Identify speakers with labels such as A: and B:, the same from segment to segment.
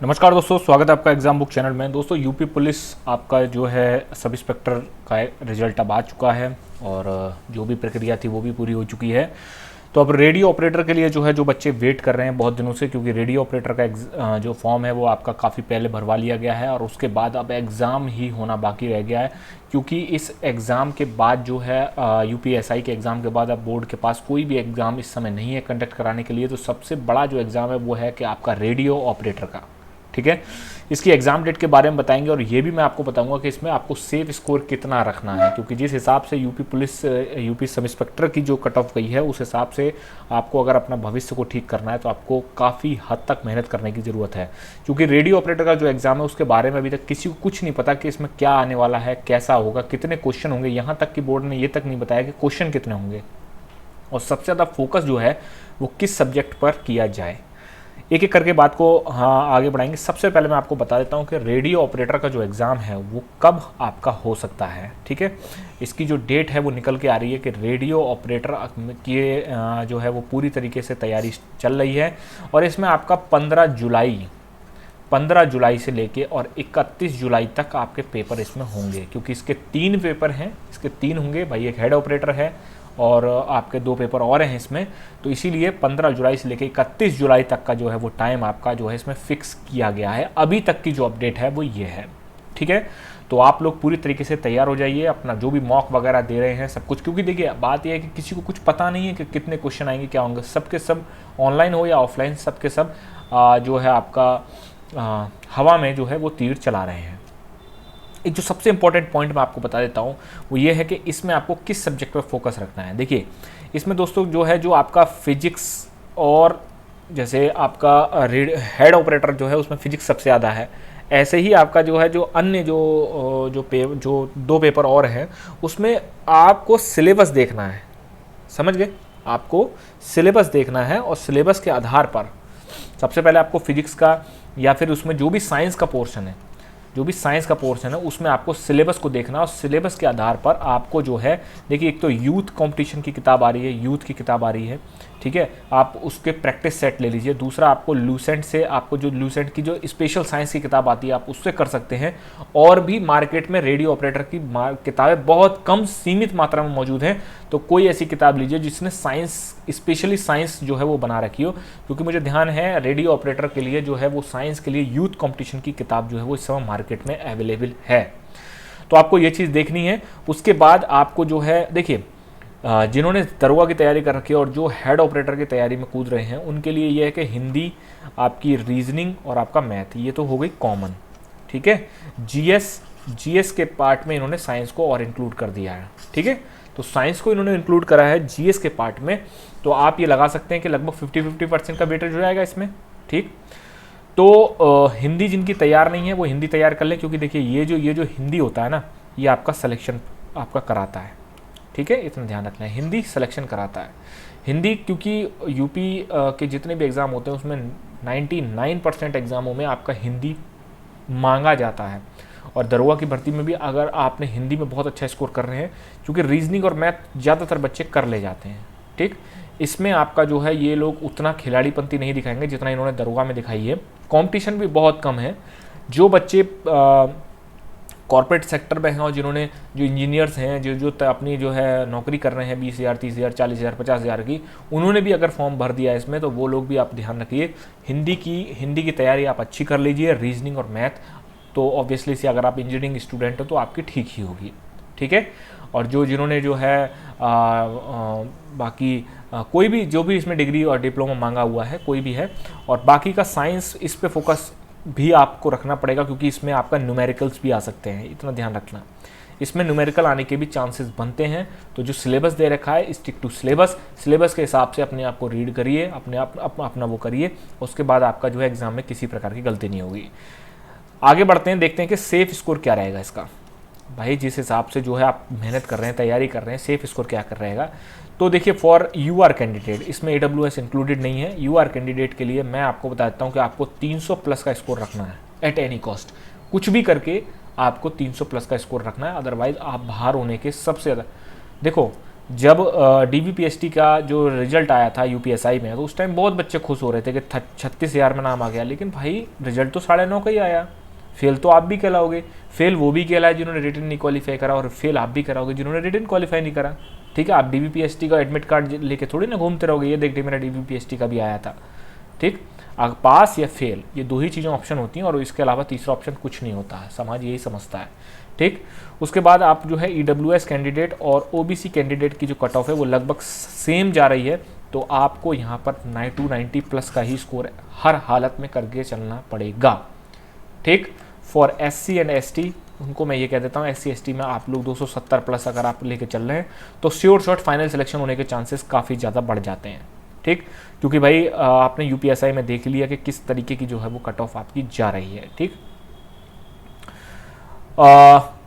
A: नमस्कार दोस्तों, स्वागत है आपका एग्जाम बुक चैनल में। दोस्तों यूपी पुलिस आपका जो है सब इंस्पेक्टर का रिजल्ट अब आ चुका है और जो भी प्रक्रिया थी वो भी पूरी हो चुकी है। तो अब रेडियो ऑपरेटर के लिए जो है जो बच्चे वेट कर रहे हैं बहुत दिनों से, क्योंकि रेडियो ऑपरेटर का जो फॉर्म है वो आपका काफ़ी पहले भरवा लिया गया है और उसके बाद अब एग्ज़ाम ही होना बाकी रह गया है। क्योंकि इस एग्ज़ाम के बाद जो है यूपीएसआई के एग्ज़ाम के बाद अब बोर्ड के पास कोई भी एग्ज़ाम इस समय नहीं है कंडक्ट कराने के लिए। तो सबसे बड़ा जो एग्ज़ाम है वो है कि आपका रेडियो ऑपरेटर का। ठीक है, इसकी एग्जाम डेट के बारे में बताएंगे और ये भी मैं आपको बताऊंगा कि इसमें आपको सेफ स्कोर कितना रखना है, क्योंकि जिस हिसाब से UP police UP sub inspector की जो कट ऑफ गई है उस हिसाब से आपको अगर अपना भविष्य को ठीक करना है तो आपको काफ़ी हद तक मेहनत करने की ज़रूरत है। क्योंकि रेडियो ऑपरेटर का जो एग्ज़ाम है उसके बारे में अभी तक किसी को कुछ नहीं पता कि इसमें क्या आने वाला है, कैसा होगा, कितने क्वेश्चन होंगे। यहाँ तक कि बोर्ड ने ये तक नहीं बताया कि क्वेश्चन कितने होंगे और सबसे ज़्यादा फोकस जो है वो किस सब्जेक्ट पर किया जाए। एक एक करके बात को आगे बढ़ाएंगे। सबसे पहले मैं आपको बता देता हूँ कि रेडियो ऑपरेटर का जो एग्ज़ाम है वो कब आपका हो सकता है। ठीक है, इसकी जो डेट है वो निकल के आ रही है कि रेडियो ऑपरेटर की जो है वो पूरी तरीके से तैयारी चल रही है और इसमें आपका 15 जुलाई से लेके और 31 जुलाई तक आपके पेपर इसमें होंगे। क्योंकि इसके 3 पेपर हैं, इसके 3 होंगे भाई। एक हेड ऑपरेटर है और आपके 2 पेपर और हैं इसमें। तो इसीलिए 15 जुलाई से लेकर 31 जुलाई तक का जो है वो टाइम आपका जो है इसमें फिक्स किया गया है। अभी तक की जो अपडेट है वो ये है। ठीक है, तो आप लोग पूरी तरीके से तैयार हो जाइए, अपना जो भी मॉक वगैरह दे रहे हैं सब कुछ। क्योंकि देखिए बात यह है कि किसी को कुछ पता नहीं है कि कितने क्वेश्चन आएंगे, क्या होंगे। सबके सब ऑनलाइन हो या ऑफलाइन, सबके सब जो है आपका हवा में जो है वो तीर चला रहे हैं। एक जो सबसे इंपॉर्टेंट पॉइंट मैं आपको बता देता हूँ वो ये है कि इसमें आपको किस सब्जेक्ट पर फोकस रखना है। देखिए इसमें दोस्तों जो है जो आपका फिजिक्स और जैसे आपका हेड ऑपरेटर जो है उसमें फिजिक्स सबसे ज़्यादा है। ऐसे ही आपका जो है जो अन्य जो 2 पेपर और हैं उसमें आपको सिलेबस देखना है। समझ गए, आपको सिलेबस देखना है और सिलेबस के आधार पर सबसे पहले आपको फिजिक्स का या फिर उसमें जो भी साइंस का पोर्शन है उसमें आपको सिलेबस को देखना और सिलेबस के आधार पर आपको जो है देखिए एक तो यूथ कंपटीशन की किताब आ रही है, यूथ की किताब आ रही है। ठीक है, आप उसके प्रैक्टिस सेट ले लीजिए। दूसरा आपको लूसेंट से आपको जो लूसेंट की जो स्पेशल साइंस की किताब आती है आप उससे कर सकते हैं। और भी मार्केट में रेडियो ऑपरेटर की किताबें बहुत कम सीमित मात्रा में मौजूद हैं। तो कोई ऐसी किताब लीजिए जिसने साइंस स्पेशली साइंस जो है वो बना रखी हो। क्योंकि मुझे ध्यान है रेडियो ऑपरेटर के लिए जो है वो साइंस के लिए यूथ कंपटीशन की किताब जो है वो इस समय मार्केट में अवेलेबल है। तो आपको ये चीज़ देखनी है। उसके बाद आपको जो है देखिए जिन्होंने दरोगा की तैयारी कर रखी है और जो हेड ऑपरेटर की तैयारी में कूद रहे हैं उनके लिए ये है कि हिंदी, आपकी रीजनिंग और आपका मैथ, ये तो हो गई कॉमन। ठीक है, जीएस के पार्ट में इन्होंने साइंस को और इंक्लूड कर दिया है। ठीक है, तो साइंस को इन्होंने इंक्लूड करा है जीएस के पार्ट में। तो आप ये लगा सकते हैं कि लगभग 50-50% का वेटेज हो जाएगा इसमें। ठीक, तो हिंदी जिनकी तैयार नहीं है वो हिंदी तैयार कर लें। क्योंकि देखिए ये जो हिंदी होता है ना, ये आपका सिलेक्शन आपका कराता है। ठीक है, इतना ध्यान रखना है, हिंदी सिलेक्शन कराता है। हिंदी क्योंकि यूपी के जितने भी एग्ज़ाम होते हैं उसमें 99% एग्ज़ामों में आपका हिंदी मांगा जाता है। और दरोगा की भर्ती में भी अगर आपने हिंदी में बहुत अच्छा स्कोर कर रहे हैं, क्योंकि रीजनिंग और मैथ ज़्यादातर बच्चे कर ले जाते हैं। ठीक, इसमें आपका जो है ये लोग उतना खिलाड़ीपंती नहीं दिखाएंगे जितना इन्होंने दरोगा में दिखाई है। कंपटीशन भी बहुत कम है। जो बच्चे कॉर्पोरेट सेक्टर में हैं और जिन्होंने जो इंजीनियर्स हैं जो अपनी जो है नौकरी कर रहे हैं 20,000, 30,000, 40,000, 50,000 की, उन्होंने भी अगर फॉर्म भर दिया है इसमें, तो वो लोग भी आप ध्यान रखिए। हिंदी की तैयारी आप अच्छी कर लीजिए। रीजनिंग और मैथ तो ऑब्वियसली से अगर आप इंजीनियरिंग स्टूडेंट हो तो आपकी ठीक ही होगी। ठीक है, और जिन्होंने जो है बाकी कोई भी जो भी इसमें डिग्री और डिप्लोमा मांगा हुआ है कोई भी है, और बाकी का साइंस इस पे फोकस भी आपको रखना पड़ेगा क्योंकि इसमें आपका न्यूमेरिकल्स भी आ सकते हैं, इतना ध्यान रखना। इसमें न्यूमेरिकल आने के भी चांसेस बनते हैं। तो जो सिलेबस दे रखा है स्टिक टू सिलेबस के हिसाब से अपने आप को रीड करिए, अपने आप अपना वो करिए। उसके बाद आपका जो है एग्जाम में किसी प्रकार की गलती नहीं होगी। आगे बढ़ते हैं, देखते हैं कि सेफ स्कोर क्या रहेगा इसका। भाई जिस हिसाब से जो है आप मेहनत कर रहे हैं, तैयारी कर रहे हैं, सेफ स्कोर क्या कर रहेगा। तो देखिए फॉर यूआर कैंडिडेट, इसमें AWS इंक्लूडेड नहीं है। यूआर कैंडिडेट के लिए मैं आपको बता देता हूँ कि आपको 300 प्लस का स्कोर रखना है एट एनी कॉस्ट। कुछ भी करके आपको 300 प्लस का स्कोर रखना है, अदरवाइज आप बाहर होने के सबसे ज़्यादा। देखो जब DVPST का जो रिजल्ट आया था UPSI में, तो उस टाइम बहुत बच्चे खुश हो रहे थे कि 36,000 में नाम आ गया, लेकिन भाई रिजल्ट तो 9.5 का ही आया। फेल तो आप भी कहलाओगे, फेल वो भी कहलाए जिन्होंने रिटन नहीं क्वालिफाई करा, और फेल आप भी कराओगे जिन्होंने रिटन क्वालिफाई नहीं करा। ठीक है, आप DVPST का एडमिट कार्ड लेके थोड़ी ना घूमते रहोगे, ये देखते मेरा DVPST का भी आया था। ठीक, पास या फेल, ये दो ही चीज़ें ऑप्शन होती हैं, और इसके अलावा तीसरा ऑप्शन कुछ नहीं होता है, समाज यही समझता है। ठीक, उसके बाद आप जो है EWS कैंडिडेट और OBC कैंडिडेट की जो कट ऑफ है वो लगभग सेम जा रही है, तो आपको यहाँ पर 290 प्लस का ही स्कोर हर हालत में करके चलना पड़ेगा। ठीक, फॉर SC एंड ST उनको मैं ये कह देता हूँ, SC ST में आप लोग 270 प्लस अगर आप लेके चल रहे हैं तो श्योर शॉट फाइनल सिलेक्शन होने के चांसेस काफ़ी ज़्यादा बढ़ जाते हैं। ठीक, क्योंकि भाई आपने UPSI में देख लिया कि किस तरीके की जो है वो कट ऑफ आपकी जा रही है। ठीक,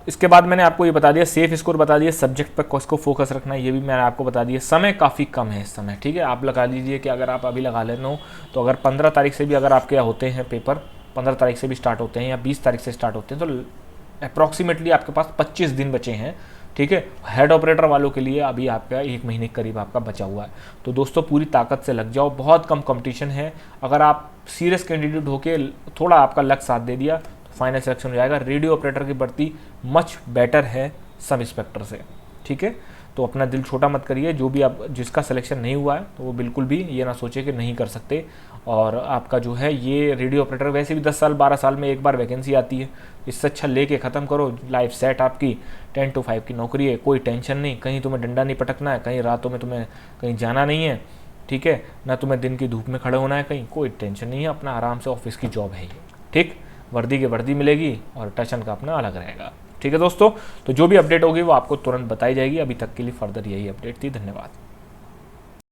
A: इसके बाद मैंने आपको ये बता दिया, सेफ स्कोर बता दिया, सब्जेक्ट पर किसको फोकस रखना है ये भी मैंने आपको बता दिया। समय काफ़ी कम है इस समय। ठीक है, आप लगा लीजिए कि अगर आप अभी लगा लेना हो तो अगर 15 तारीख से भी अगर आपके होते हैं पेपर, 15 तारीख से भी स्टार्ट होते हैं या 20 तारीख से स्टार्ट होते हैं, तो अप्रॉक्सीमेटली आपके पास 25 दिन बचे हैं। ठीक है, हेड ऑपरेटर वालों के लिए अभी आपका 1 महीने के करीब आपका बचा हुआ है। तो दोस्तों पूरी ताकत से लग जाओ, बहुत कम कंपटीशन है। अगर आप सीरियस कैंडिडेट होके थोड़ा आपका लक साथ दे दिया तो फाइनल सिलेक्शन हो जाएगा। रेडियो ऑपरेटर की भर्ती मच बेटर है सब इंस्पेक्टर से। ठीक है, तो अपना दिल छोटा मत करिए। जो भी आप जिसका सिलेक्शन नहीं हुआ है तो वो बिल्कुल भी ये ना सोचे कि नहीं कर सकते। और आपका जो है ये रेडियो ऑपरेटर वैसे भी 10 साल 12 साल में एक बार वैकेंसी आती है, इससे अच्छा लेके ख़त्म करो। लाइफ सेट आपकी, 10 to 5 की नौकरी है, कोई टेंशन नहीं, कहीं तुम्हें डंडा नहीं पटकना है, कहीं रातों में तुम्हें कहीं जाना नहीं है। ठीक है, ना तुम्हें दिन की धूप में खड़े होना है कहीं, कोई टेंशन नहीं है, अपना आराम से ऑफिस की जॉब है ये। ठीक, वर्दी की वर्दी मिलेगी और टशन का अपना अलग रहेगा। ठीक है दोस्तों, तो जो भी अपडेट होगी वो आपको तुरंत बताई जाएगी। अभी तक के लिए फर्दर यही अपडेट थी। धन्यवाद।